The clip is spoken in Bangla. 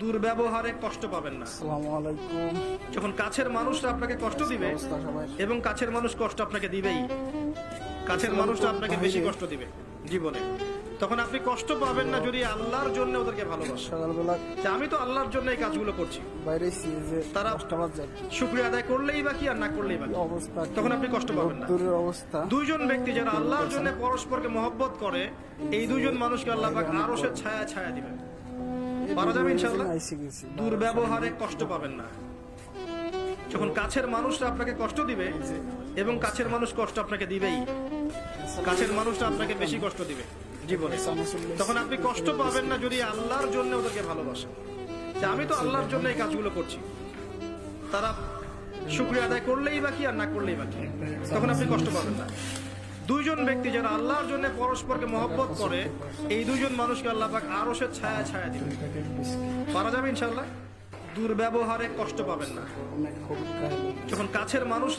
দুর্ব্যবহারে কষ্ট পাবেন না। আসসালামু আলাইকুম। যখন কাছের মানুষরা আপনাকে কষ্ট দিবে এবং কাছের মানুষ কষ্ট আপনাকে দিবেই, কাছের মানুষরা আপনাকে বেশি কষ্ট দিবে জীবনে, তখন আপনি কষ্ট পাবেন না যদি আল্লাহর জন্য ওদেরকে ভালোবাসেন। সকালবেলা যে আমি তো আল্লাহর জন্য এই কাজগুলো করছি, বাইরে যে তারা শুকরিয়া আদায় করলেই বা কি আর না করলেই বা কি, অবস্থা, তখন আপনি কষ্ট পাবেন না। দূরের অবস্থা। দুইজন ব্যক্তি যারা আল্লাহর জন্য পরস্পরকে মহব্বত করে, এই দুইজন মানুষকে আল্লাহ পাক আরশের ছায়া ছায়া দিবেন। পারা যাবে ইনশাআল্লাহ। দুর্ব্যবহারে কষ্ট পাবেন না। যখন কাছের মানুষরা আপনাকে কষ্ট দিবে এবং কাছের মানুষ কষ্ট আপনাকে দিবেই, কাছের মানুষরা আপনাকে বেশি কষ্ট দিবে জীবনে, তখন আপনি কষ্ট পাবেন না যদি আল্লাহর জন্য ওদেরকে ভালোবাসেন। যে আমি তো আল্লাহর জন্য এই কাজগুলো করছি, তারা শুকরিয়া আদায় করলেই বা কি আর না করলেই বা কি, তখন আপনি কষ্ট পাবেন না। দুইজন ব্যক্তি যারা আল্লাহর জন্য পরস্পরকে মহব্বত করে, এই দুইজন মানুষকে আল্লাহ পাক আরশের ছায়া ছায়া দিবেন। পারা যাবে ইনশাআল্লাহ। দুর্ব্যবহারে কষ্ট পাবেন না। যখন কাছের মানুষ